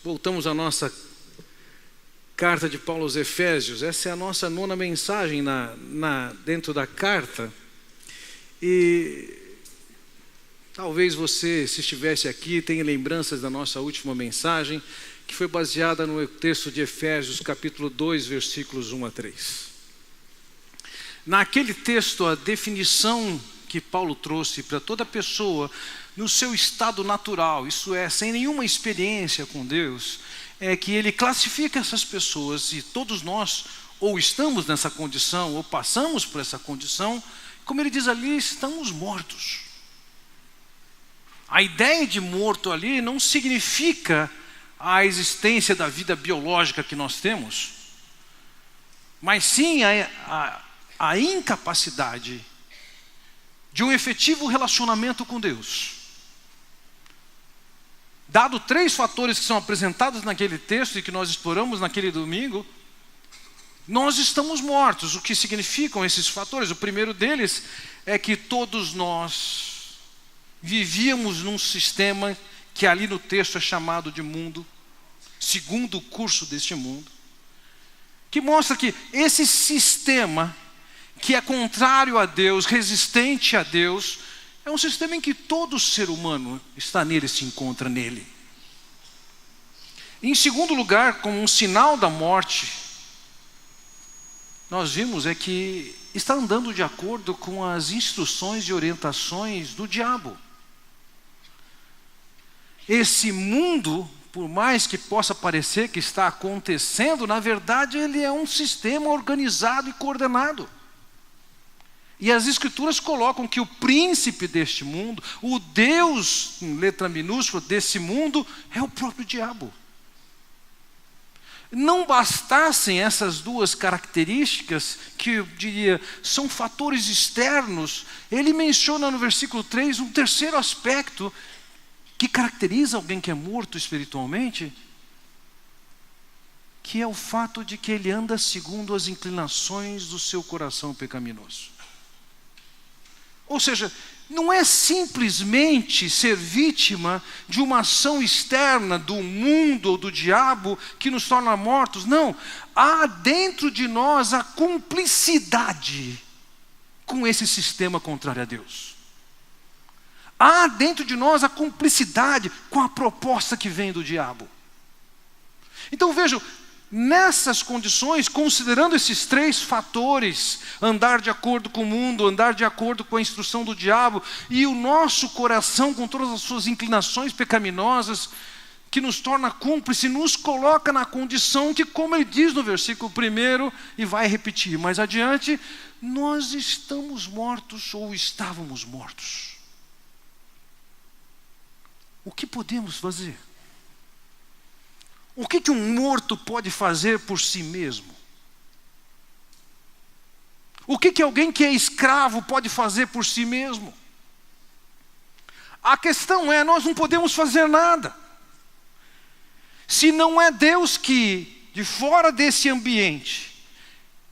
Voltamos à nossa carta de Paulo aos Efésios. Essa é a nossa 9ª mensagem dentro da carta. E talvez você, se estivesse aqui, tenha lembranças da nossa última mensagem, que foi baseada no texto de Efésios, capítulo 2, versículos 1 a 3. Naquele texto, a definição que Paulo trouxe para toda pessoa no seu estado natural, isso é, sem nenhuma experiência com Deus, é que ele classifica essas pessoas, e todos nós ou estamos nessa condição, ou passamos por essa condição, como ele diz ali, estamos mortos. A ideia de morto ali não significa a existência da vida biológica que nós temos, mas sim a incapacidade de um efetivo relacionamento com Deus. Dado 3 fatores que são apresentados naquele texto e que nós exploramos naquele domingo, nós estamos mortos. O que significam esses fatores? O primeiro deles é que todos nós vivíamos num sistema que ali no texto é chamado de mundo, segundo o curso deste mundo, que mostra que esse sistema que é contrário a Deus, resistente a Deus, é um sistema em que todo ser humano está nele, se encontra nele. Em segundo lugar, como um sinal da morte, nós vimos é que está andando de acordo com as instruções e orientações do diabo. Esse mundo, por mais que possa parecer que está acontecendo, na verdade ele é um sistema organizado e coordenado. E as Escrituras colocam que o príncipe deste mundo, o Deus, em letra minúscula, desse mundo, é o próprio diabo. Não bastassem essas 2 características, que eu diria são fatores externos, ele menciona no versículo 3 um terceiro aspecto que caracteriza alguém que é morto espiritualmente, que é o fato de que ele anda segundo as inclinações do seu coração pecaminoso. Ou seja, não é simplesmente ser vítima de uma ação externa do mundo ou do diabo que nos torna mortos. Não, há dentro de nós a cumplicidade com esse sistema contrário a Deus. Há dentro de nós a cumplicidade com a proposta que vem do diabo. Então vejam, nessas condições, considerando esses 3 fatores, andar de acordo com o mundo, andar de acordo com a instrução do diabo, e o nosso coração com todas as suas inclinações pecaminosas, que nos torna cúmplice, nos coloca na condição que, como ele diz no versículo 1, e vai repetir mais adiante, nós estamos mortos ou estávamos mortos. O que podemos fazer? O que um morto pode fazer por si mesmo? O que alguém que é escravo pode fazer por si mesmo? A questão é, nós não podemos fazer nada. Se não é Deus que, de fora desse ambiente,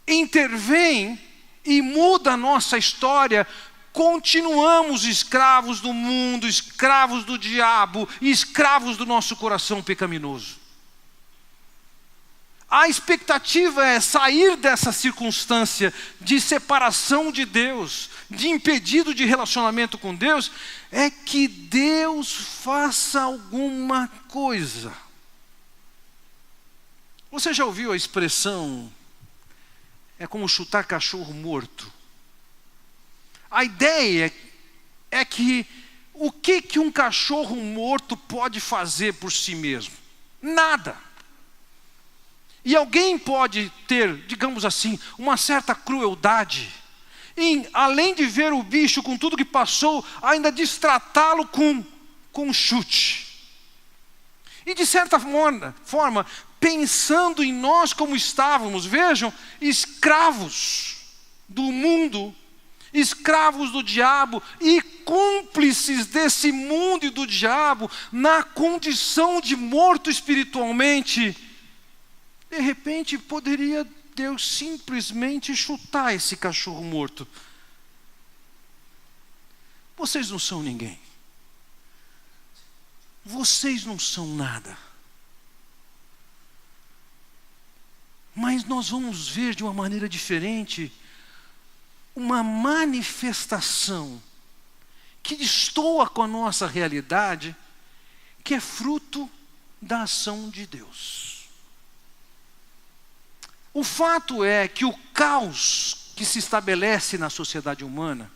intervém e muda a nossa história, continuamos escravos do mundo, escravos do diabo, escravos do nosso coração pecaminoso. A expectativa é sair dessa circunstância de separação de Deus, de impedido de relacionamento com Deus, é que Deus faça alguma coisa. Você já ouviu a expressão, é como chutar cachorro morto? A ideia é que o que um cachorro morto pode fazer por si mesmo? Nada. E alguém pode ter, digamos assim, uma certa crueldade, em, além de ver o bicho com tudo que passou, ainda destratá-lo com chute. E de certa forma, pensando em nós como estávamos, vejam, escravos do mundo, escravos do diabo e cúmplices desse mundo e do diabo, na condição de morto espiritualmente, de repente poderia Deus simplesmente chutar esse cachorro morto. Vocês não são ninguém. Vocês não são nada. Mas nós vamos ver de uma maneira diferente uma manifestação que destoa com a nossa realidade, que é fruto da ação de Deus. O fato é que o caos que se estabelece na sociedade humana,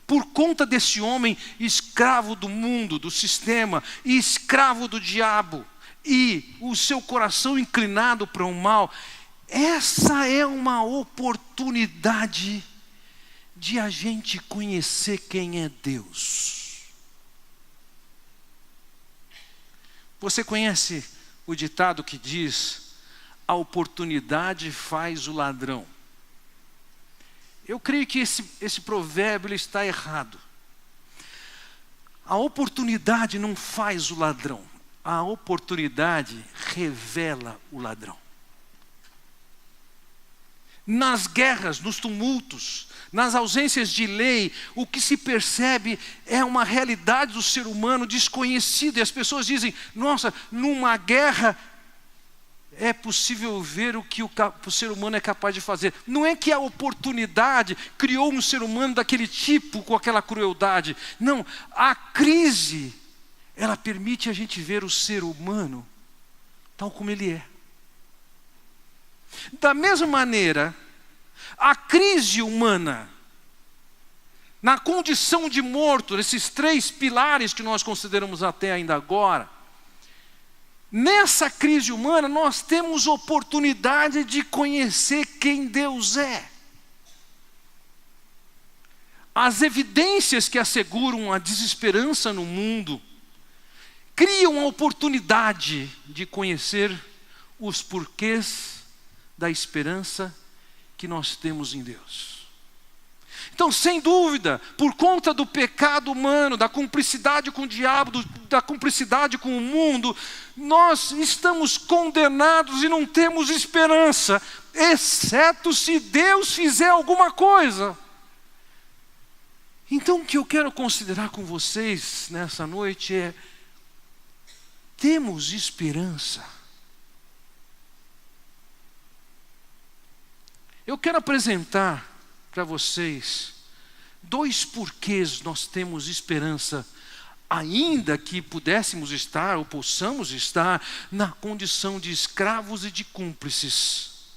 por conta desse homem escravo do mundo, do sistema, e escravo do diabo, e o seu coração inclinado para o mal, essa é uma oportunidade de a gente conhecer quem é Deus. Você conhece o ditado que diz: a oportunidade faz o ladrão? Eu creio que esse provérbio está errado. A oportunidade não faz o ladrão. A oportunidade revela o ladrão. Nas guerras, nos tumultos, nas ausências de lei, o que se percebe é uma realidade do ser humano desconhecida. E as pessoas dizem: nossa, numa guerra é possível ver o que o ser humano é capaz de fazer. Não é que a oportunidade criou um ser humano daquele tipo, com aquela crueldade. Não, a crise, ela permite a gente ver o ser humano tal como ele é. Da mesma maneira, a crise humana, na condição de morto, nesses 3 pilares que nós consideramos até ainda agora, nessa crise humana nós temos oportunidade de conhecer quem Deus é. As evidências que asseguram a desesperança no mundo criam a oportunidade de conhecer os porquês da esperança que nós temos em Deus. Então, sem dúvida, por conta do pecado humano, da cumplicidade com o diabo, da cumplicidade com o mundo, nós estamos condenados e não temos esperança, exceto se Deus fizer alguma coisa. Então, o que eu quero considerar com vocês nessa noite é: temos esperança. Eu quero apresentar para vocês 2 porquês nós temos esperança, ainda que pudéssemos estar ou possamos estar na condição de escravos e de cúmplices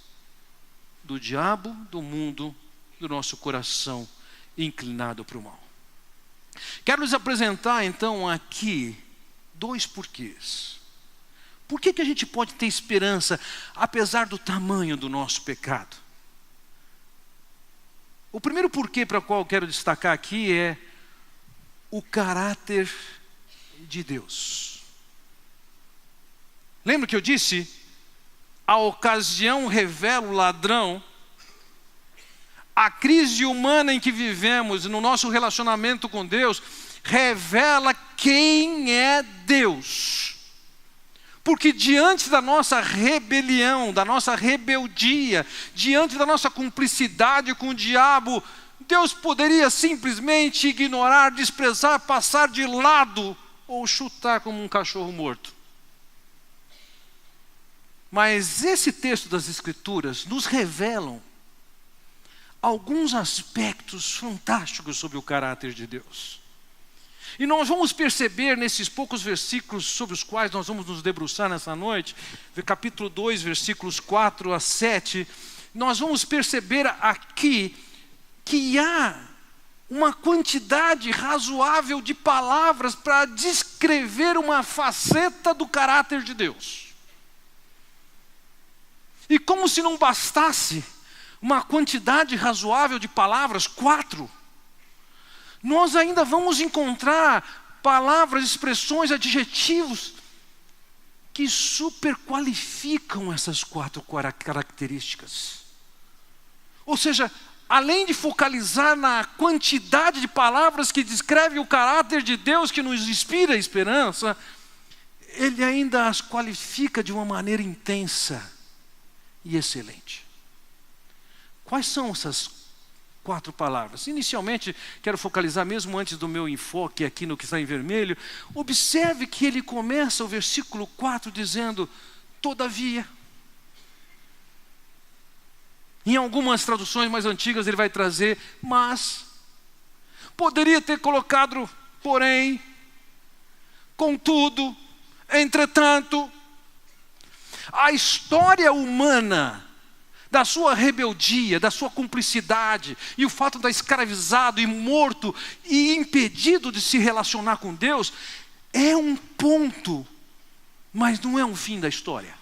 do diabo, do mundo, do nosso coração inclinado para o mal. Quero lhes apresentar então aqui 2 porquês. Por que a gente pode ter esperança apesar do tamanho do nosso pecado? O primeiro porquê para o qual eu quero destacar aqui é o caráter de Deus. Lembra que eu disse? A ocasião revela o ladrão. A crise humana em que vivemos, no nosso relacionamento com Deus, revela quem é Deus. Porque diante da nossa rebelião, da nossa rebeldia, diante da nossa cumplicidade com o diabo, Deus poderia simplesmente ignorar, desprezar, passar de lado ou chutar como um cachorro morto. Mas esse texto das Escrituras nos revelam alguns aspectos fantásticos sobre o caráter de Deus. E nós vamos perceber nesses poucos versículos sobre os quais nós vamos nos debruçar nessa noite, capítulo 2, versículos 4 a 7, nós vamos perceber aqui que há uma quantidade razoável de palavras para descrever uma faceta do caráter de Deus. E como se não bastasse uma quantidade razoável de palavras, 4, nós ainda vamos encontrar palavras, expressões, adjetivos que superqualificam essas 4 características. Ou seja, além de focalizar na quantidade de palavras que descrevem o caráter de Deus que nos inspira a esperança, ele ainda as qualifica de uma maneira intensa e excelente. Quais são essas 4 palavras? Inicialmente, quero focalizar mesmo antes do meu enfoque aqui no que está em vermelho. Observe que ele começa o versículo 4 dizendo: todavia. Em algumas traduções mais antigas ele vai trazer, mas. Poderia ter colocado, porém, contudo, entretanto. A história humana da sua rebeldia, da sua cumplicidade, e o fato de estar escravizado e morto e impedido de se relacionar com Deus, é um ponto, mas não é um fim da história.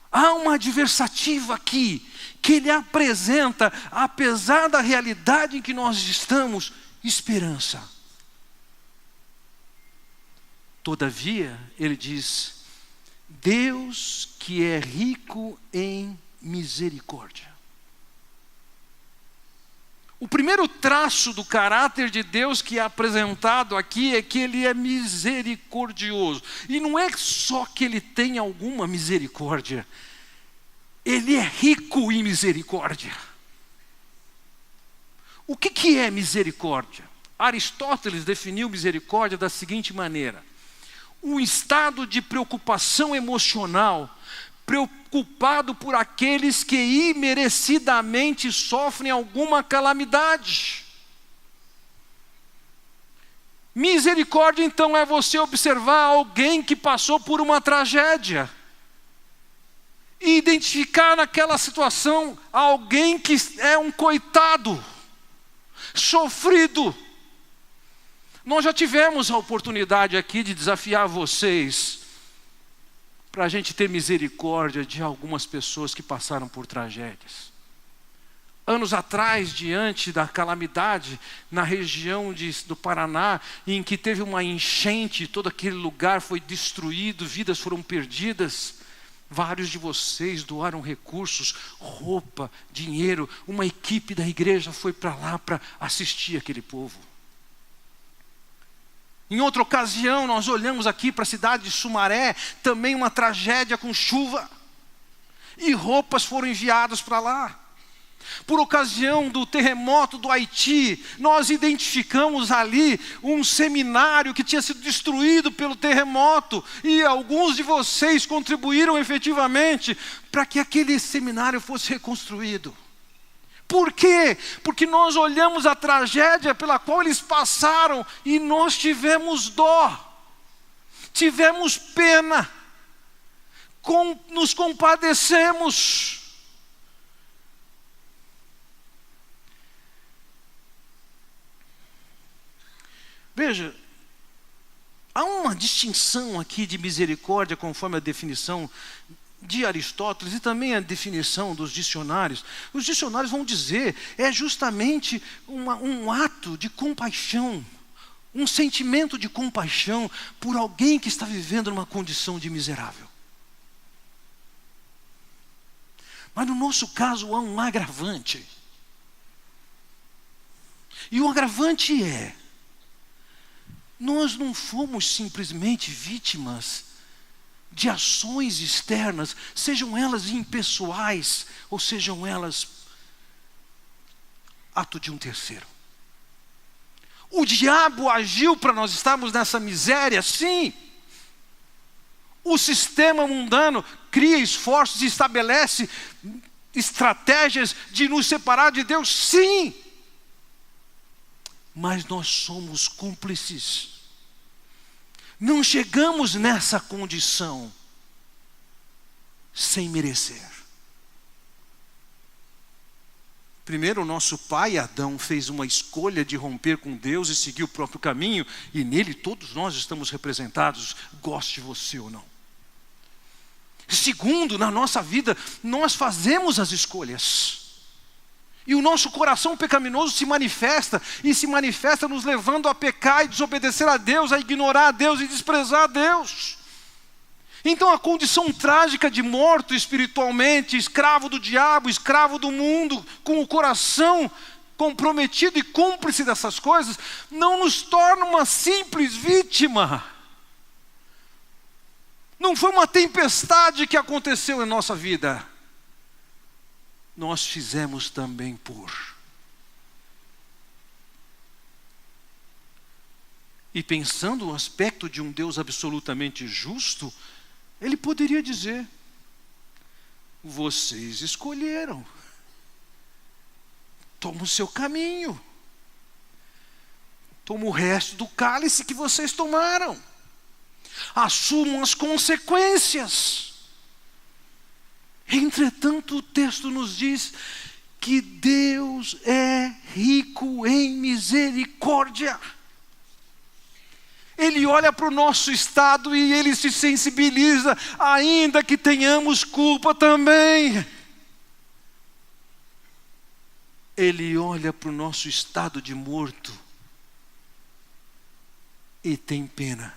Há uma adversativa aqui, que ele apresenta, apesar da realidade em que nós estamos, esperança. Todavia, ele diz, Deus que é rico em misericórdia. O primeiro traço do caráter de Deus que é apresentado aqui é que ele é misericordioso. E não é só que ele tem alguma misericórdia, ele é rico em misericórdia. O que é misericórdia? Aristóteles definiu misericórdia da seguinte maneira: um estado de preocupação emocional, preocupado por aqueles que imerecidamente sofrem alguma calamidade. Misericórdia, então, é você observar alguém que passou por uma tragédia e identificar naquela situação alguém que é um coitado, sofrido. Nós já tivemos a oportunidade aqui de desafiar vocês para a gente ter misericórdia de algumas pessoas que passaram por tragédias. Anos atrás, diante da calamidade na região do Paraná, em que teve uma enchente, todo aquele lugar foi destruído, vidas foram perdidas. Vários de vocês doaram recursos, roupa, dinheiro. Uma equipe da igreja foi para lá para assistir aquele povo. Em outra ocasião, nós olhamos aqui para a cidade de Sumaré, também uma tragédia com chuva. E roupas foram enviadas para lá. Por ocasião do terremoto do Haiti, nós identificamos ali um seminário que tinha sido destruído pelo terremoto. E alguns de vocês contribuíram efetivamente para que aquele seminário fosse reconstruído. Por quê? Porque nós olhamos a tragédia pela qual eles passaram e nós tivemos dó, tivemos pena, nos compadecemos. Veja, há uma distinção aqui de misericórdia conforme a definição de Aristóteles e também a definição dos dicionários. Os dicionários vão dizer, é justamente um ato de compaixão, um sentimento de compaixão por alguém que está vivendo numa condição de miserável. Mas no nosso caso há um agravante. E o agravante é, nós não fomos simplesmente vítimas de ações externas, sejam elas impessoais ou sejam elas ato de um terceiro. O diabo agiu para nós estarmos nessa miséria, sim. O sistema mundano cria esforços e estabelece estratégias de nos separar de Deus, sim. Mas nós somos cúmplices. Não chegamos nessa condição sem merecer. Primeiro, o nosso pai Adão fez uma escolha de romper com Deus e seguir o próprio caminho, e nele todos nós estamos representados, goste você ou não. Segundo, na nossa vida, nós fazemos as escolhas. E o nosso coração pecaminoso se manifesta, e se manifesta nos levando a pecar e desobedecer a Deus, a ignorar a Deus e desprezar a Deus. Então a condição trágica de morto espiritualmente, escravo do diabo, escravo do mundo, com o coração comprometido e cúmplice dessas coisas, não nos torna uma simples vítima. Não foi uma tempestade que aconteceu em nossa vida. Nós fizemos também por. E pensando no aspecto de um Deus absolutamente justo, ele poderia dizer: vocês escolheram. Toma o seu caminho. Toma o resto do cálice que vocês tomaram. Assumam as consequências. Entretanto, o texto nos diz que Deus é rico em misericórdia. Ele olha para o nosso estado e Ele se sensibiliza, ainda que tenhamos culpa também. Ele olha para o nosso estado de morto e tem pena,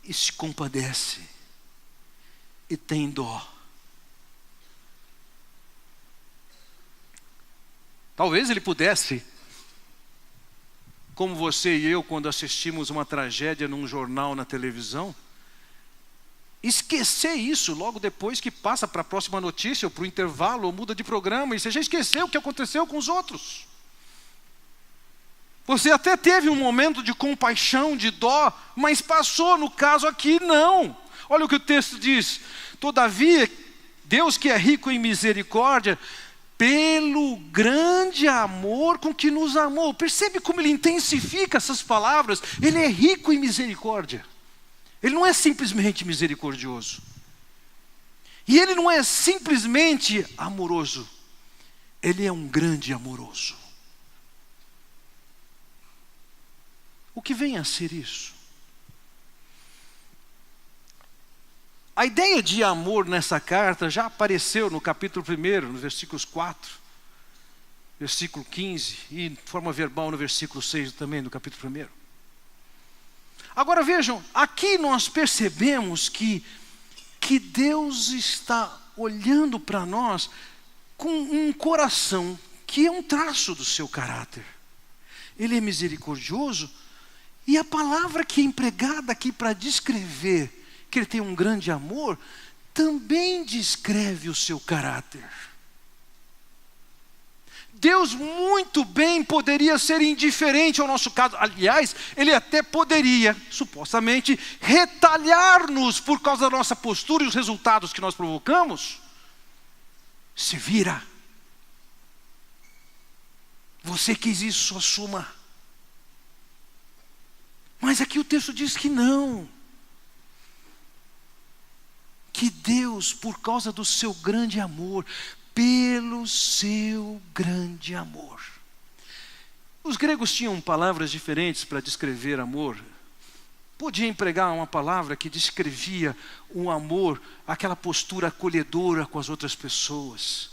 e se compadece, e tem dó. Talvez Ele pudesse, como você e eu, quando assistimos uma tragédia num jornal, na televisão, esquecer isso logo depois que passa para a próxima notícia, ou para o intervalo, ou muda de programa, e você já esqueceu o que aconteceu com os outros. Você até teve um momento de compaixão, de dó, mas passou. No caso aqui, não. Olha o que o texto diz: todavia, Deus, que é rico em misericórdia, pelo grande amor com que nos amou. Percebe como Ele intensifica essas palavras? Ele é rico em misericórdia. Ele não é simplesmente misericordioso. E Ele não é simplesmente amoroso. Ele é um grande amoroso. O que vem a ser isso? A ideia de amor nessa carta já apareceu no capítulo 1, nos versículos 4, versículo 15, e de forma verbal no versículo 6 também, do capítulo 1. Agora vejam, aqui nós percebemos que Deus está olhando para nós com um coração que é um traço do seu caráter. Ele é misericordioso, e a palavra que é empregada aqui para descrever que Ele tem um grande amor, também descreve o seu caráter. Deus muito bem poderia ser indiferente ao nosso caso. Aliás, Ele até poderia, supostamente, retalhar-nos por causa da nossa postura e os resultados que nós provocamos. Se vira. Você quis isso, assuma. Mas aqui o texto diz que não. Que Deus, por causa do seu grande amor, pelo seu grande amor. Os gregos tinham palavras diferentes para descrever amor. Podia empregar uma palavra que descrevia o amor, aquela postura acolhedora com as outras pessoas.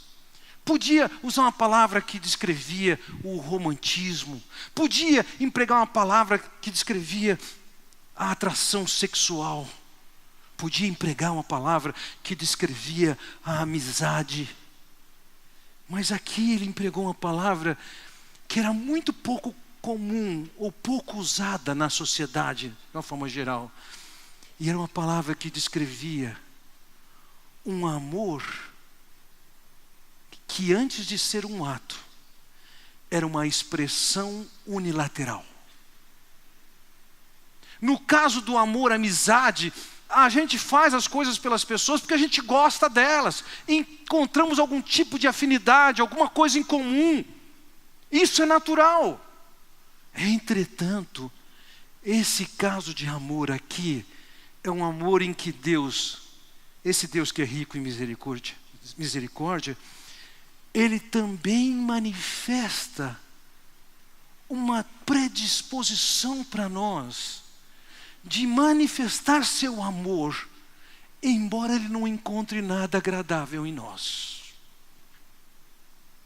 Podia usar uma palavra que descrevia o romantismo. Podia empregar uma palavra que descrevia a atração sexual. Podia empregar uma palavra que descrevia a amizade. Mas aqui ele empregou uma palavra que era muito pouco comum ou pouco usada na sociedade, de uma forma geral. E era uma palavra que descrevia um amor que antes de ser um ato, era uma expressão unilateral. No caso do amor, amizade, a gente faz as coisas pelas pessoas porque a gente gosta delas. Encontramos algum tipo de afinidade, alguma coisa em comum. Isso é natural. Entretanto, esse caso de amor aqui é um amor em que Deus, esse Deus que é rico em misericórdia, Ele também manifesta uma predisposição para nós de manifestar seu amor, embora Ele não encontre nada agradável em nós.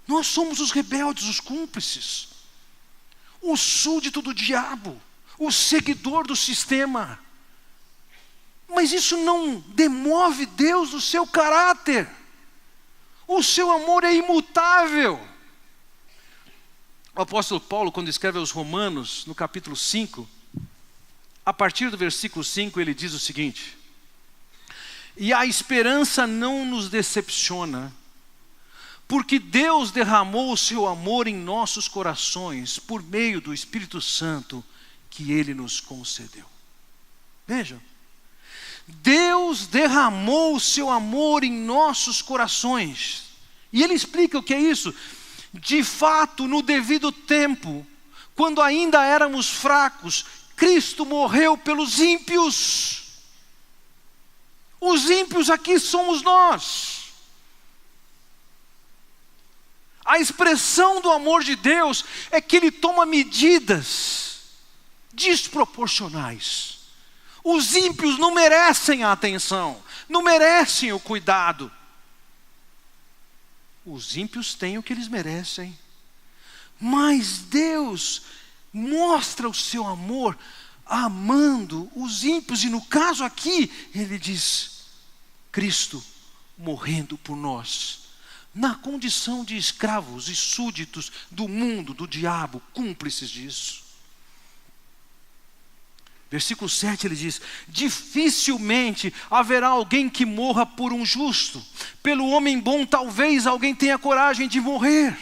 Nós somos os rebeldes, os cúmplices, o súdito do diabo, o seguidor do sistema. Mas isso não demove Deus do seu caráter. O seu amor é imutável. O apóstolo Paulo, quando escreve aos Romanos, no capítulo 5, a partir do versículo 5, ele diz o seguinte: e a esperança não nos decepciona, porque Deus derramou o seu amor em nossos corações, por meio do Espírito Santo que Ele nos concedeu. Vejam, Deus derramou o seu amor em nossos corações. E ele explica o que é isso. De fato, no devido tempo, quando ainda éramos fracos, Cristo morreu pelos ímpios. Os ímpios aqui somos nós. A expressão do amor de Deus é que Ele toma medidas desproporcionais. Os ímpios não merecem a atenção, não merecem o cuidado. Os ímpios têm o que eles merecem. Mas Deus mostra o seu amor amando os ímpios. E no caso aqui, Ele diz, Cristo morrendo por nós, na condição de escravos e súditos do mundo, do diabo, cúmplices disso. Versículo 7 ele diz, dificilmente haverá alguém que morra por um justo. Pelo homem bom talvez alguém tenha coragem de morrer.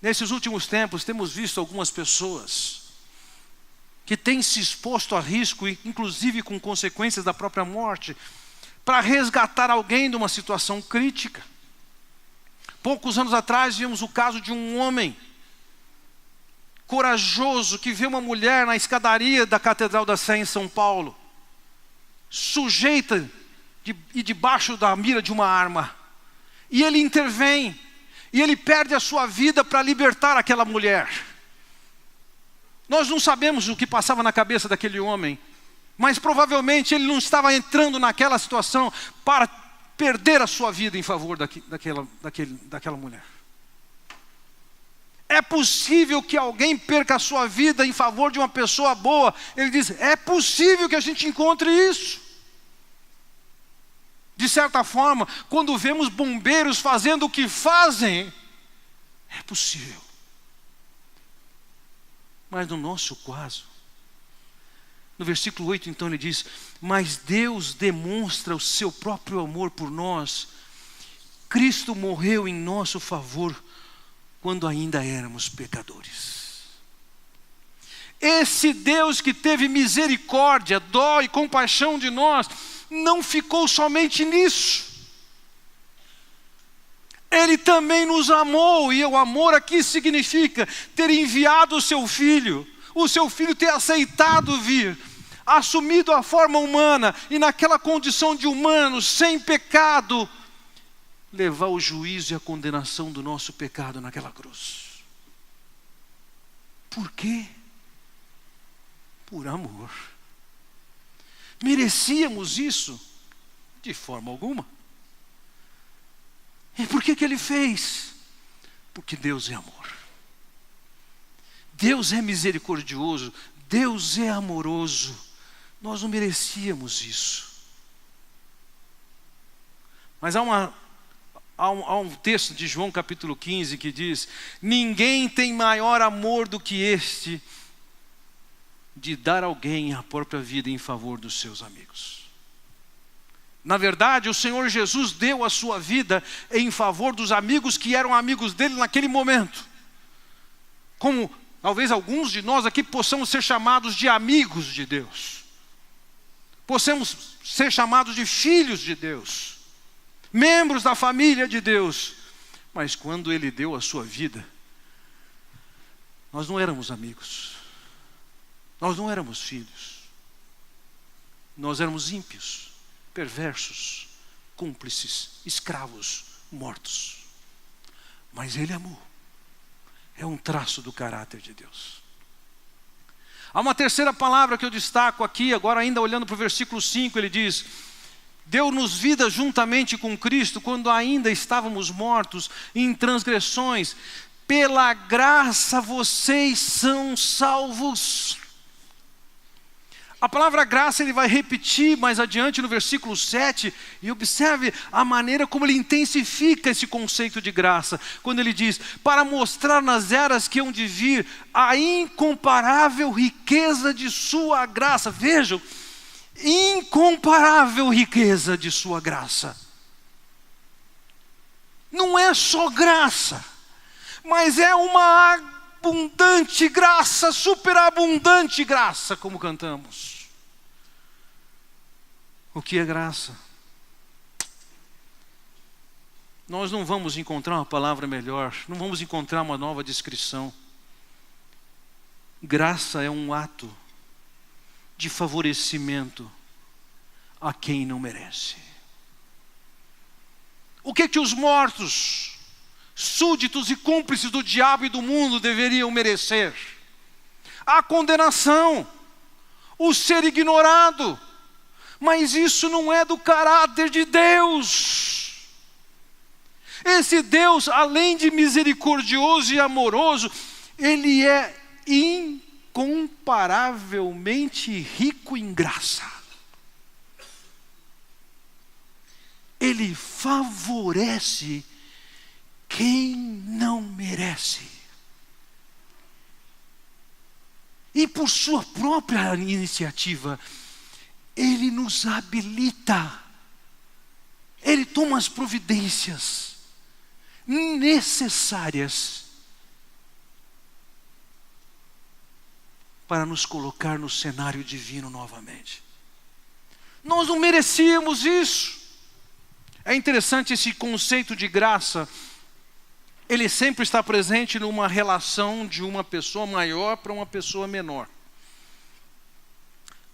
Nesses últimos tempos temos visto algumas pessoas que têm se exposto a risco, inclusive com consequências da própria morte, para resgatar alguém de uma situação crítica. Poucos anos atrás vimos o caso de um homem corajoso que vê uma mulher na escadaria da Catedral da Sé em São Paulo, sujeita e debaixo da mira de uma arma. E ele intervém, e ele perde a sua vida para libertar aquela mulher. Nós não sabemos o que passava na cabeça daquele homem, mas provavelmente ele não estava entrando naquela situação para perder a sua vida em favor daquela mulher. É possível que alguém perca a sua vida em favor de uma pessoa boa. Ele diz, é possível que a gente encontre isso. De certa forma, quando vemos bombeiros fazendo o que fazem, é possível. Mas no nosso caso, no versículo 8 então ele diz, mas Deus demonstra o seu próprio amor por nós. Cristo morreu em nosso favor quando ainda éramos pecadores. Esse Deus que teve misericórdia, dó e compaixão de nós, não ficou somente nisso. Ele também nos amou, e o amor aqui significa ter enviado o seu filho ter aceitado vir, assumido a forma humana, e naquela condição de humano, sem pecado, levar o juízo e a condenação do nosso pecado naquela cruz. Por quê? Por amor. Merecíamos isso? De forma alguma. E por que ele fez? Porque Deus é amor. Deus é misericordioso, Deus é amoroso. Nós não merecíamos isso. Mas há um texto de João capítulo 15 que diz, ninguém tem maior amor do que este, de dar a alguém a própria vida em favor dos seus amigos. Na verdade, o Senhor Jesus deu a sua vida em favor dos amigos que eram amigos dele naquele momento. Como talvez alguns de nós aqui possamos ser chamados de amigos de Deus. Possamos ser chamados de filhos de Deus. Membros da família de Deus. Mas quando Ele deu a sua vida, nós não éramos amigos. Nós não éramos filhos. Nós éramos ímpios, perversos, cúmplices, escravos, mortos. Mas Ele amou. É um traço do caráter de Deus. Há uma terceira palavra que eu destaco aqui, agora ainda olhando para o versículo 5, ele diz, deu-nos vida juntamente com Cristo, quando ainda estávamos mortos em transgressões, pela graça vocês são salvos. A palavra graça ele vai repetir mais adiante no versículo 7, e observe a maneira como ele intensifica esse conceito de graça, quando ele diz, para mostrar nas eras que hão de vir a incomparável riqueza de sua graça. Vejam, incomparável riqueza de sua graça. Não é só graça, mas é uma abundante graça, superabundante graça, como cantamos. O que é graça? Nós não vamos encontrar uma palavra melhor, não vamos encontrar uma nova descrição. Graça é um ato de favorecimento a quem não merece. O que os mortos, súditos e cúmplices do diabo e do mundo deveriam merecer? A condenação, o ser ignorado. Mas isso não é do caráter de Deus. Esse Deus, além de misericordioso e amoroso, Ele é incomparavelmente rico em graça. Ele favorece quem não merece. E por sua própria iniciativa, Ele nos habilita. Ele toma as providências necessárias para nos colocar no cenário divino novamente. Nós não merecíamos isso. É interessante esse conceito de graça. Ele sempre está presente numa relação de uma pessoa maior para uma pessoa menor.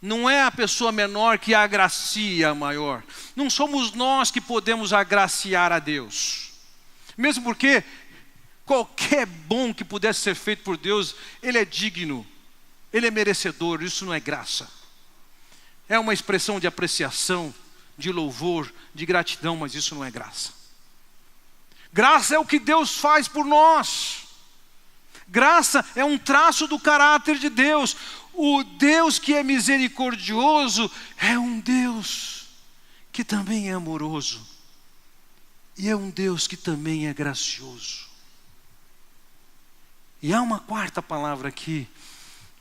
Não é a pessoa menor que agracia a maior. Não somos nós que podemos agraciar a Deus. Mesmo porque qualquer bom que pudesse ser feito por Deus, Ele é digno, Ele é merecedor. Isso não é graça. É uma expressão de apreciação, de louvor, de gratidão, mas isso não é graça. Graça é o que Deus faz por nós. Graça é um traço do caráter de Deus. O Deus que é misericordioso é um Deus que também é amoroso. E é um Deus que também é gracioso. E há uma quarta palavra aqui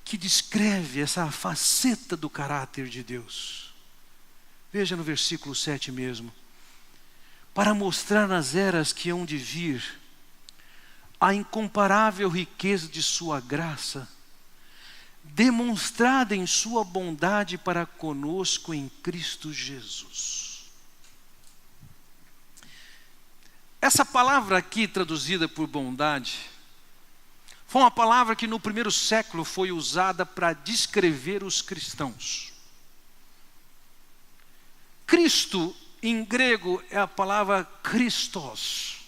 que descreve essa faceta do caráter de Deus. Veja no versículo 7 mesmo. Para mostrar nas eras que hão de vir a incomparável riqueza de sua graça, demonstrada em sua bondade para conosco em Cristo Jesus. Essa palavra aqui traduzida por bondade, foi uma palavra que no primeiro século foi usada para descrever os cristãos. Cristo, em grego, é a palavra Christos.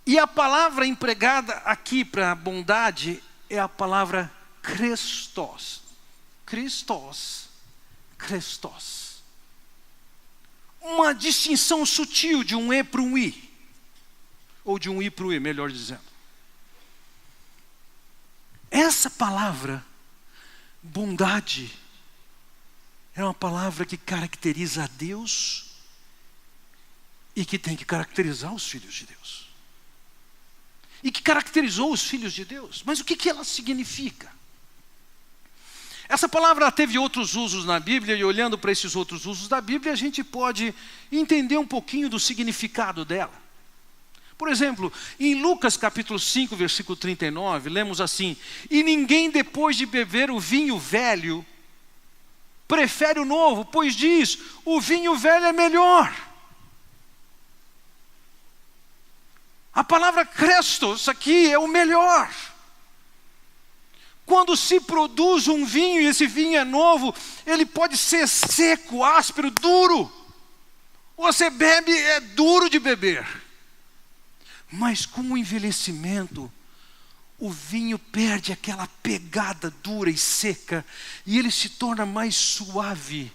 E a palavra empregada aqui para bondade é a palavra Christos. Christos. Christos. Uma distinção sutil de um E para um I. Ou de um I para o E, melhor dizendo. Essa palavra, bondade, é uma palavra que caracteriza a Deus e que tem que caracterizar os filhos de Deus. E que caracterizou os filhos de Deus. Mas o que ela significa? Essa palavra teve outros usos na Bíblia, e olhando para esses outros usos da Bíblia, a gente pode entender um pouquinho do significado dela. Por exemplo, em Lucas capítulo 5, versículo 39, lemos assim: e ninguém depois de beber o vinho velho prefere o novo, pois diz, o vinho velho é melhor. A palavra Christos aqui é o melhor. Quando se produz um vinho e esse vinho é novo, ele pode ser seco, áspero, duro. Você bebe, é duro de beber. Mas com o envelhecimento, o vinho perde aquela pegada dura e seca e ele se torna mais suave.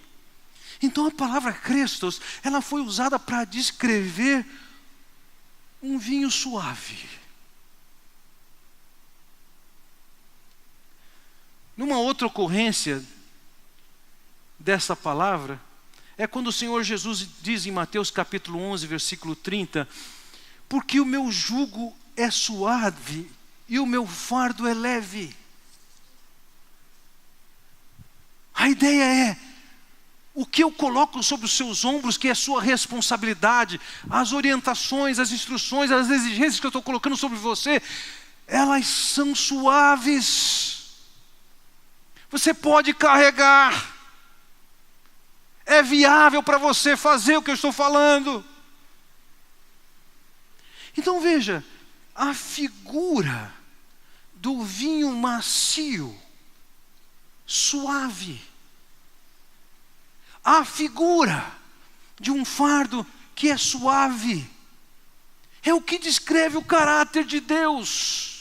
Então a palavra Christos, ela foi usada para descrever um vinho suave. Numa outra ocorrência dessa palavra, é quando o Senhor Jesus diz em Mateus capítulo 11, versículo 30, porque o meu jugo é suave e o meu fardo é leve. A ideia é, o que eu coloco sobre os seus ombros, que é sua responsabilidade, as orientações, as instruções, as exigências que eu estou colocando sobre você, elas são suaves. Você pode carregar, É viável para você fazer o que eu estou falando. Então veja, a figura do vinho macio, suave, a figura de um fardo que é suave, é o que descreve o caráter de Deus.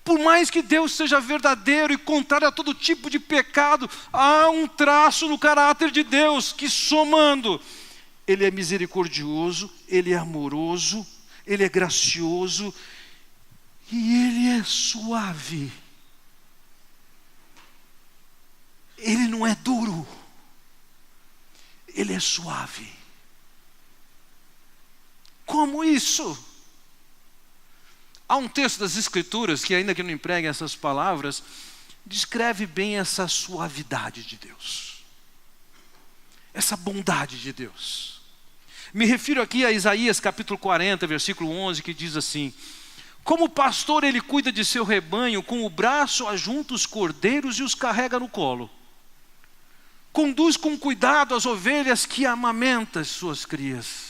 Por mais que Deus seja verdadeiro e contrário a todo tipo de pecado, há um traço no caráter de Deus que, somando, Ele é misericordioso, Ele é amoroso, Ele é gracioso e Ele é suave. Ele não é duro, Ele é suave. Como isso? Há um texto das Escrituras que, ainda que não empregue essas palavras, descreve bem essa suavidade de Deus, essa bondade de Deus. Me refiro aqui a Isaías capítulo 40, versículo 11, que diz assim: como pastor ele cuida de seu rebanho, com o braço ajunta os cordeiros e os carrega no colo. Conduz com cuidado as ovelhas que amamenta as suas crias.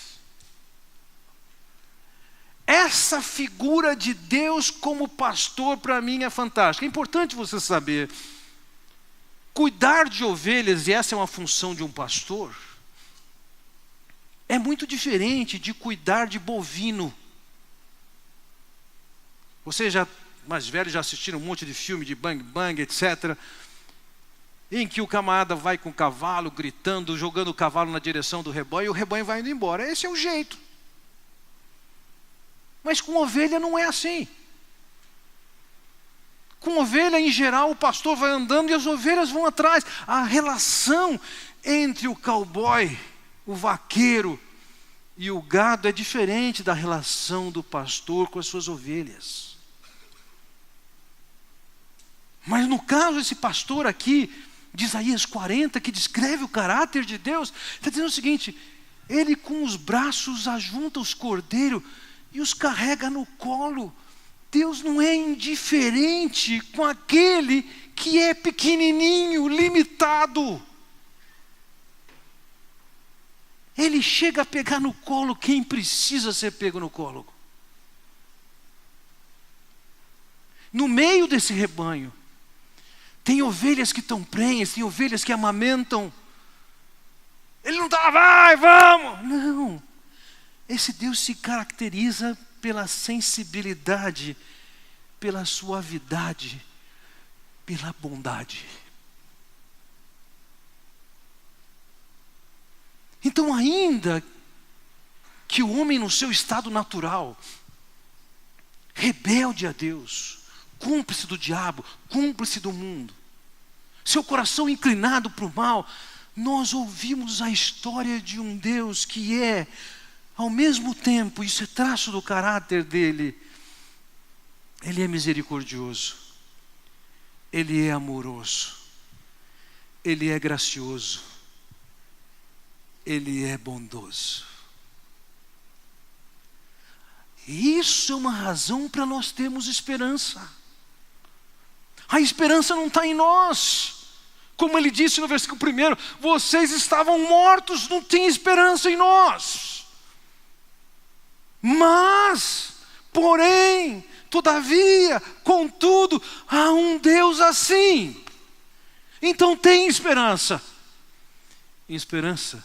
Essa figura de Deus como pastor para mim é fantástica. É importante você saber, cuidar de ovelhas, e essa é uma função de um pastor, é muito diferente de cuidar de bovino. Vocês já, mais velhos, já assistiram um monte de filme de bang bang, etc., em que o camarada vai com o cavalo, gritando, jogando o cavalo na direção do rebanho, e o rebanho vai indo embora. Esse é o jeito. Mas com ovelha não é assim. Com ovelha, em geral, o pastor vai andando e as ovelhas vão atrás. A relação entre o cowboy, o vaqueiro e o gado é diferente da relação do pastor com as suas ovelhas. Mas no caso, esse pastor aqui, de Isaías 40, que descreve o caráter de Deus, está dizendo o seguinte: ele com os braços ajunta os cordeiros e os carrega no colo. Deus não é indiferente com aquele que é pequenininho, limitado. Ele chega a pegar no colo quem precisa ser pego no colo. No meio desse rebanho, tem ovelhas que estão prenhas, tem ovelhas que amamentam. Ele não está, vai, vamos. Não. Esse Deus se caracteriza pela sensibilidade, pela suavidade, pela bondade. Então, ainda que o homem no seu estado natural, rebelde a Deus, cúmplice do diabo, cúmplice do mundo, seu coração inclinado para o mal, nós ouvimos a história de um Deus que é, ao mesmo tempo, isso é traço do caráter dele, Ele é misericordioso, Ele é amoroso, Ele é gracioso, Ele é bondoso. E isso é uma razão para nós termos esperança. A esperança não está em nós. Como ele disse no versículo 1, vocês estavam mortos, não tem esperança em nós. Mas, porém, todavia, contudo, há um Deus assim. Então tem esperança. Esperança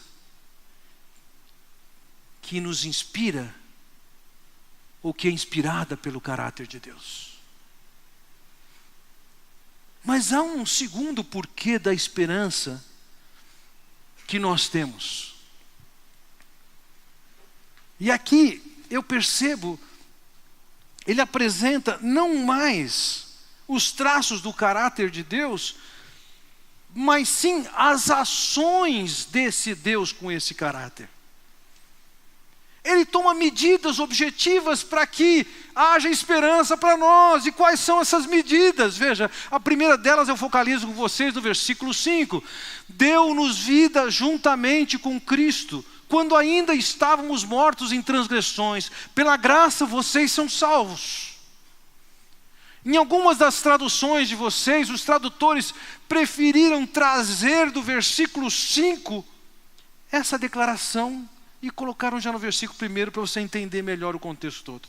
que nos inspira, ou que é inspirada pelo caráter de Deus. Mas há um segundo porquê da esperança que nós temos. E aqui eu percebo, ele apresenta não mais os traços do caráter de Deus, mas sim as ações desse Deus com esse caráter. Ele toma medidas objetivas para que haja esperança para nós. E quais são essas medidas? Veja, a primeira delas eu focalizo com vocês no versículo 5. Deu-nos vida juntamente com Cristo, quando ainda estávamos mortos em transgressões. Pela graça vocês são salvos. Em algumas das traduções de vocês, os tradutores preferiram trazer do versículo 5 essa declaração e colocaram já no versículo 1 para você entender melhor o contexto todo.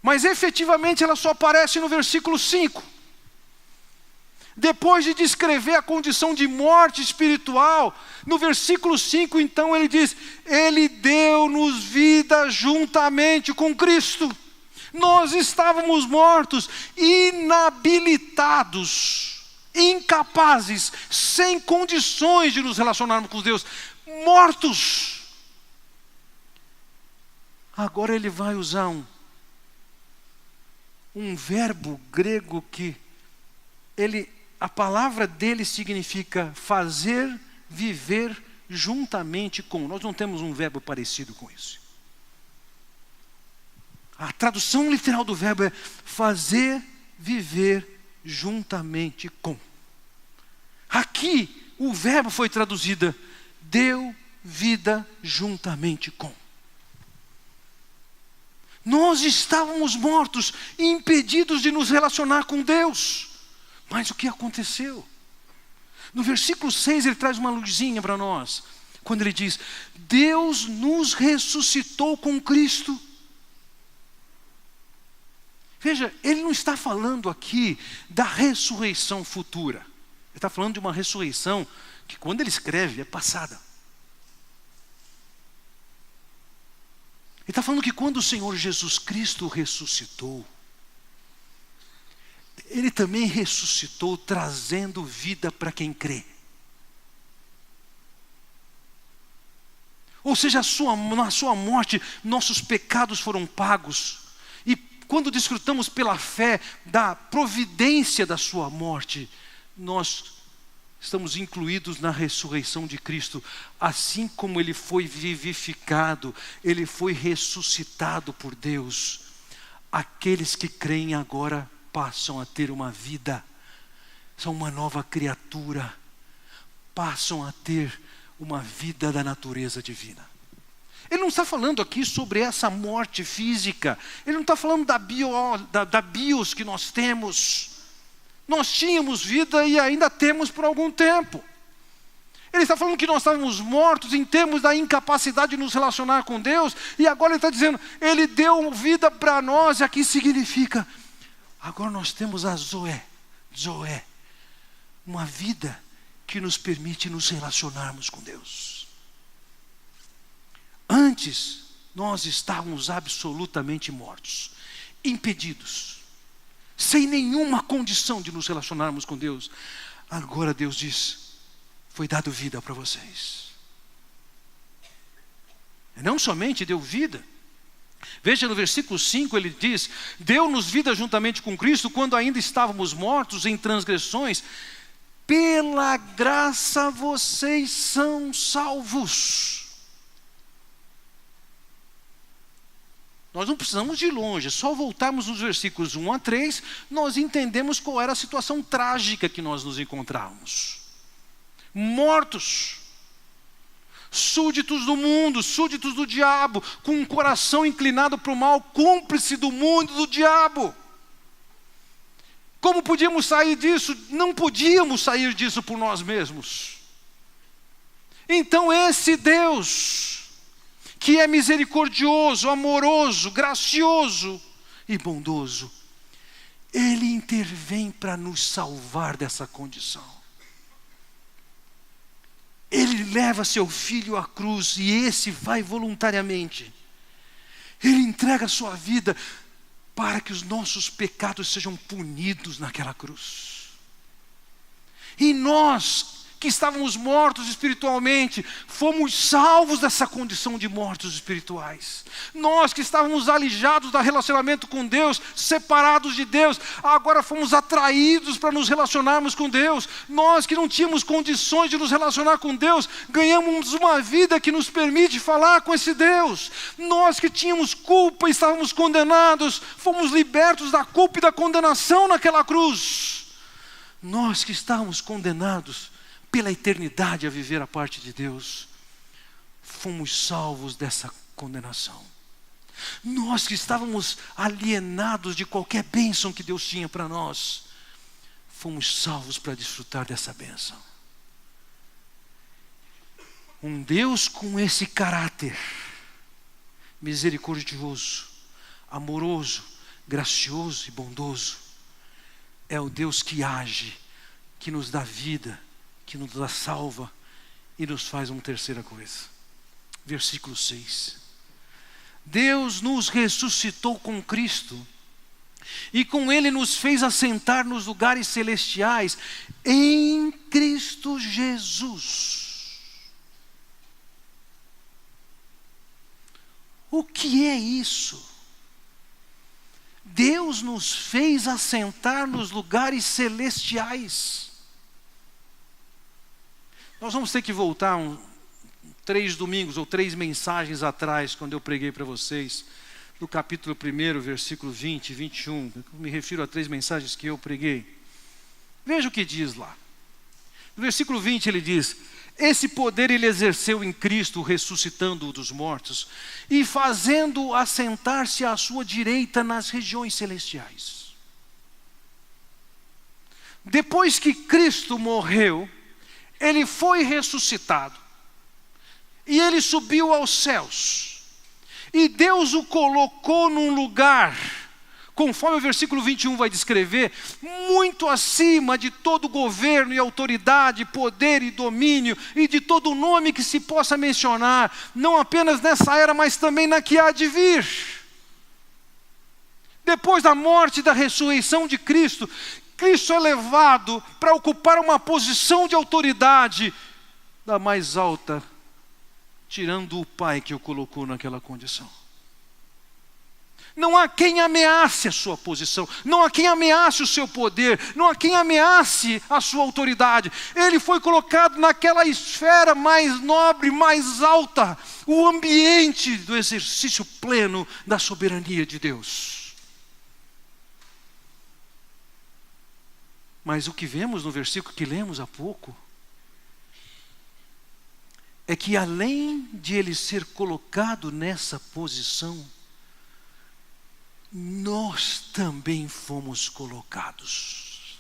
Mas efetivamente ela só aparece no versículo 5. Depois de descrever a condição de morte espiritual, no versículo 5 então ele diz: Ele deu-nos vida juntamente com Cristo. Nós estávamos mortos, inabilitados, incapazes, sem condições de nos relacionarmos com Deus, mortos. Agora ele vai usar um verbo grego que a palavra dele significa fazer, viver juntamente com. Nós não temos um verbo parecido com isso. A tradução literal do verbo é fazer, viver juntamente com. Aqui o verbo foi traduzido deu vida juntamente com. Nós estávamos mortos, impedidos de nos relacionar com Deus. Mas o que aconteceu? No versículo 6 ele traz uma luzinha para nós. Quando ele diz, Deus nos ressuscitou com Cristo. Veja, ele não está falando aqui da ressurreição futura. Ele está falando de uma ressurreição que quando ele escreve é passada. Ele está falando que quando o Senhor Jesus Cristo ressuscitou, Ele também ressuscitou trazendo vida para quem crê. Ou seja, na sua morte, nossos pecados foram pagos. E quando desfrutamos pela fé da providência da sua morte, nós estamos incluídos na ressurreição de Cristo. Assim como Ele foi vivificado, Ele foi ressuscitado por Deus. Aqueles que creem agora passam a ter uma vida, são uma nova criatura, passam a ter uma vida da natureza divina. Ele não está falando aqui sobre essa morte física, ele não está falando da bios que nós temos. Nós tínhamos vida e ainda temos por algum tempo. Ele está falando que nós estávamos mortos em termos da incapacidade de nos relacionar com Deus, e agora ele está dizendo, Ele deu vida para nós, e aqui significa, agora nós temos a Zoé, uma vida que nos permite nos relacionarmos com Deus. Antes, nós estávamos absolutamente mortos, impedidos, sem nenhuma condição de nos relacionarmos com Deus. Agora Deus diz, foi dado vida para vocês. E não somente deu vida. Veja no versículo 5 ele diz, deu-nos vida juntamente com Cristo quando ainda estávamos mortos em transgressões. Pela graça vocês são salvos. Nós não precisamos de ir longe, só voltarmos nos versículos 1 a 3, nós entendemos qual era a situação trágica que nós nos encontrávamos. Mortos, súditos do mundo, súditos do diabo, com um coração inclinado para o mal, cúmplice do mundo e do diabo. Como podíamos sair disso? Não podíamos sair disso por nós mesmos. Então esse Deus, que é misericordioso, amoroso, gracioso e bondoso, Ele intervém para nos salvar dessa condição. Ele leva seu filho à cruz e esse vai voluntariamente. Ele entrega a sua vida para que os nossos pecados sejam punidos naquela cruz. E nós, que estávamos mortos espiritualmente, fomos salvos dessa condição de mortos espirituais. Nós que estávamos alijados do relacionamento com Deus, separados de Deus, agora fomos atraídos para nos relacionarmos com Deus. Nós que não tínhamos condições de nos relacionar com Deus, ganhamos uma vida que nos permite falar com esse Deus. Nós que tínhamos culpa e estávamos condenados, fomos libertos da culpa e da condenação naquela cruz. Nós que estávamos condenados pela eternidade a viver a parte de Deus, fomos salvos dessa condenação. Nós que estávamos alienados de qualquer bênção que Deus tinha para nós, fomos salvos para desfrutar dessa bênção. Um Deus com esse caráter misericordioso, amoroso, gracioso e bondoso, é o Deus que age, que nos dá vida, que nos dá salva e nos faz uma terceira coisa. Versículo 6. Deus nos ressuscitou com Cristo e com Ele nos fez assentar nos lugares celestiais em Cristo Jesus. O que é isso? Deus nos fez assentar nos lugares celestiais. Nós vamos ter que voltar 3 domingos ou 3 mensagens atrás, quando eu preguei para vocês, no capítulo 1, versículo 20 e 21. Eu me refiro a 3 mensagens que eu preguei. Veja o que diz lá. No versículo 20 ele diz: esse poder ele exerceu em Cristo, ressuscitando-o dos mortos e fazendo-o assentar-se à sua direita nas regiões celestiais. Depois que Cristo morreu, ele foi ressuscitado e ele subiu aos céus. E Deus o colocou num lugar, conforme o versículo 21 vai descrever, muito acima de todo governo e autoridade, poder e domínio, e de todo nome que se possa mencionar, não apenas nessa era, mas também na que há de vir. Depois da morte e da ressurreição de Cristo, Cristo é levado para ocupar uma posição de autoridade da mais alta, tirando o Pai que o colocou naquela condição. Não há quem ameace a sua posição, não há quem ameace o seu poder, não há quem ameace a sua autoridade. Ele foi colocado naquela esfera mais nobre, mais alta, o ambiente do exercício pleno da soberania de Deus. Mas o que vemos no versículo que lemos há pouco, é que além de ele ser colocado nessa posição, nós também fomos colocados.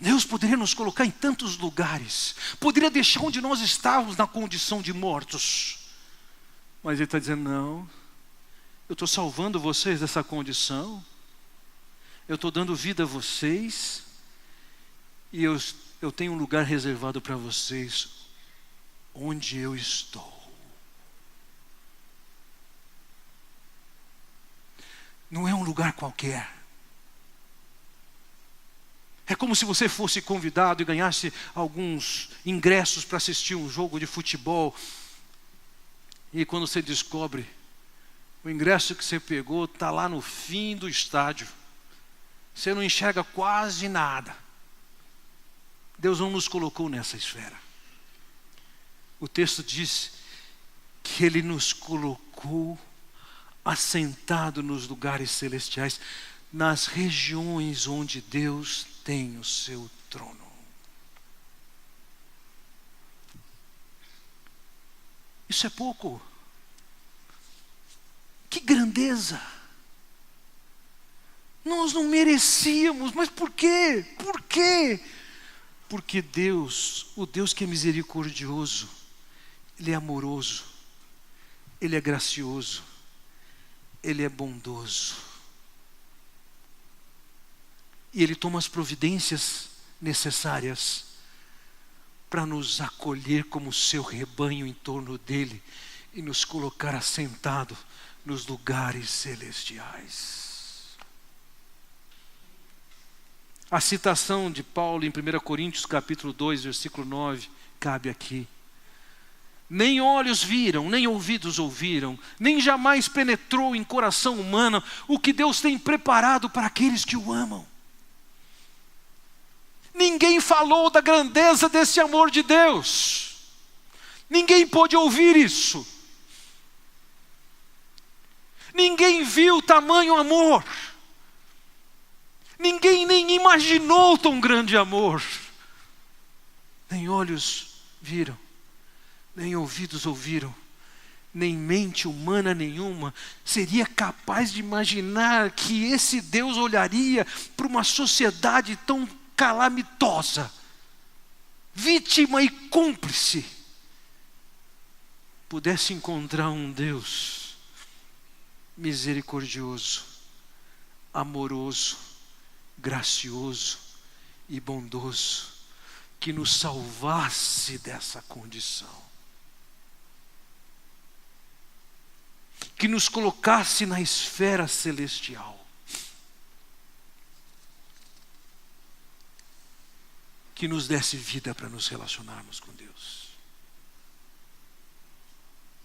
Deus poderia nos colocar em tantos lugares, poderia deixar onde nós estávamos na condição de mortos, mas Ele está dizendo: não, eu estou salvando vocês dessa condição, eu estou dando vida a vocês, e eu tenho um lugar reservado para vocês, onde eu estou. Não é um lugar qualquer. É como se você fosse convidado e ganhasse alguns ingressos para assistir um jogo de futebol. E quando você descobre, o ingresso que você pegou está lá no fim do estádio. Você não enxerga quase nada. Deus não nos colocou nessa esfera. O texto diz que Ele nos colocou assentado nos lugares celestiais, nas regiões onde Deus tem o seu trono. Isso é pouco. Que grandeza! Nós não merecíamos, mas por quê? Por quê? Porque Deus, o Deus que é misericordioso, Ele é amoroso, Ele é gracioso, Ele é bondoso. E Ele toma as providências necessárias para nos acolher como seu rebanho em torno dEle e nos colocar assentado nos lugares celestiais. A citação de Paulo em 1 Coríntios capítulo 2, versículo 9, cabe aqui. Nem olhos viram, nem ouvidos ouviram, nem jamais penetrou em coração humano o que Deus tem preparado para aqueles que o amam. Ninguém falou da grandeza desse amor de Deus. Ninguém pôde ouvir isso. Ninguém viu tamanho amor. Ninguém nem imaginou tão grande amor. Nem olhos viram, nem ouvidos ouviram, nem mente humana nenhuma seria capaz de imaginar que esse Deus olharia para uma sociedade tão calamitosa, vítima e cúmplice, pudesse encontrar um Deus misericordioso, amoroso, gracioso e bondoso, que nos salvasse dessa condição, que nos colocasse na esfera celestial, que nos desse vida para nos relacionarmos com Deus.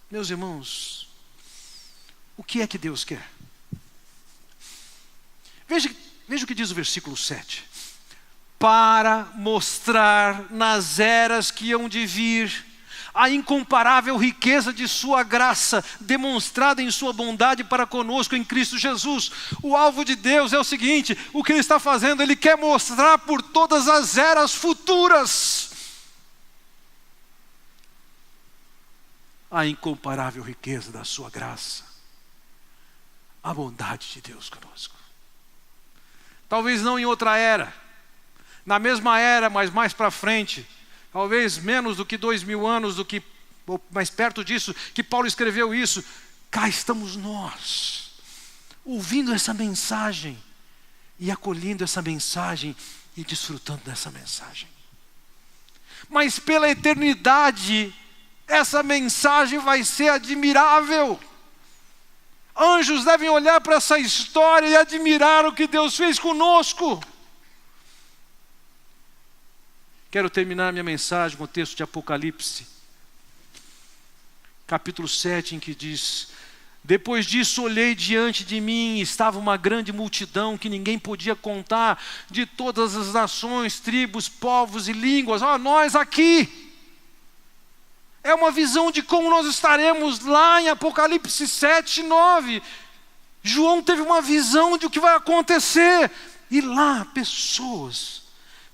Meus irmãos, o que é que Deus quer? Veja o que diz o versículo 7. Para mostrar nas eras que hão de vir a incomparável riqueza de sua graça, demonstrada em sua bondade para conosco em Cristo Jesus. O alvo de Deus é o seguinte: o que Ele está fazendo, Ele quer mostrar por todas as eras futuras a incomparável riqueza da sua graça, a bondade de Deus conosco. Talvez não em outra era, na mesma era, mas mais para frente, talvez menos do que 2000 anos, ou mais perto disso, que Paulo escreveu isso. Cá estamos nós, ouvindo essa mensagem, e acolhendo essa mensagem, e desfrutando dessa mensagem. Mas pela eternidade, essa mensagem vai ser admirável. Anjos devem olhar para essa história e admirar o que Deus fez conosco. Quero terminar minha mensagem com o texto de Apocalipse, capítulo 7, em que diz: depois disso olhei diante de mim, e estava uma grande multidão que ninguém podia contar, de todas as nações, tribos, povos e línguas. Nós aqui. É uma visão de como nós estaremos lá em Apocalipse 7, 9. João teve uma visão de o que vai acontecer. E lá, pessoas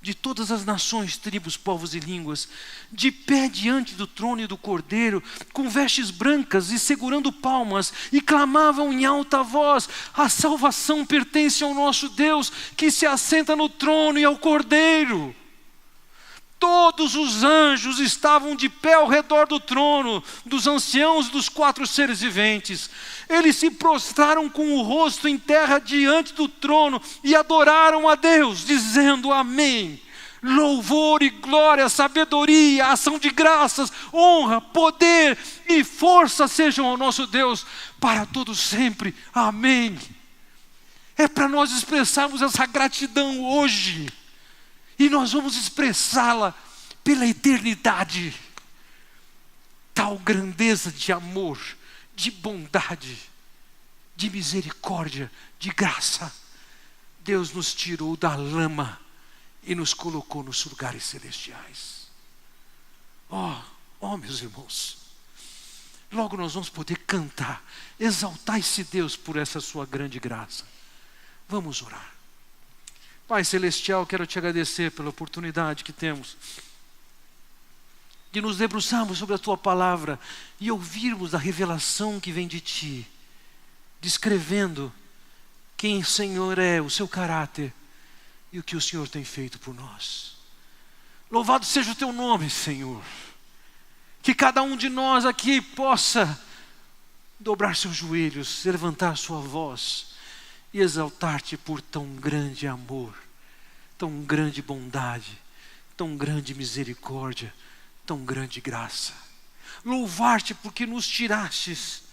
de todas as nações, tribos, povos e línguas, de pé diante do trono e do Cordeiro, com vestes brancas e segurando palmas, e clamavam em alta voz: a salvação pertence ao nosso Deus, que se assenta no trono, e ao Cordeiro. Todos os anjos estavam de pé ao redor do trono, dos anciãos e dos 4 seres viventes. Eles se prostraram com o rosto em terra diante do trono e adoraram a Deus, dizendo: amém. Louvor e glória, sabedoria, ação de graças, honra, poder e força sejam ao nosso Deus para todos sempre. Amém. É para nós expressarmos essa gratidão hoje. E nós vamos expressá-la pela eternidade. Tal grandeza de amor, de bondade, de misericórdia, de graça. Deus nos tirou da lama e nos colocou nos lugares celestiais. Meus irmãos, logo nós vamos poder cantar, exaltar esse Deus por essa sua grande graça. Vamos orar. Pai Celestial, quero te agradecer pela oportunidade que temos de nos debruçarmos sobre a Tua Palavra e ouvirmos a revelação que vem de Ti, descrevendo quem o Senhor é, o Seu caráter e o que o Senhor tem feito por nós. Louvado seja o Teu nome, Senhor. Que cada um de nós aqui possa dobrar seus joelhos, levantar sua voz e exaltar-te por tão grande amor, tão grande bondade, tão grande misericórdia, tão grande graça. Louvar-te porque nos tirastes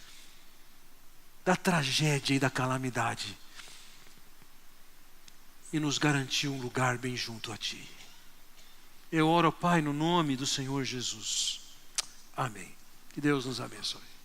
da tragédia e da calamidade e nos garantiu um lugar bem junto a Ti. Eu oro, Pai, no nome do Senhor Jesus. Amém. Que Deus nos abençoe.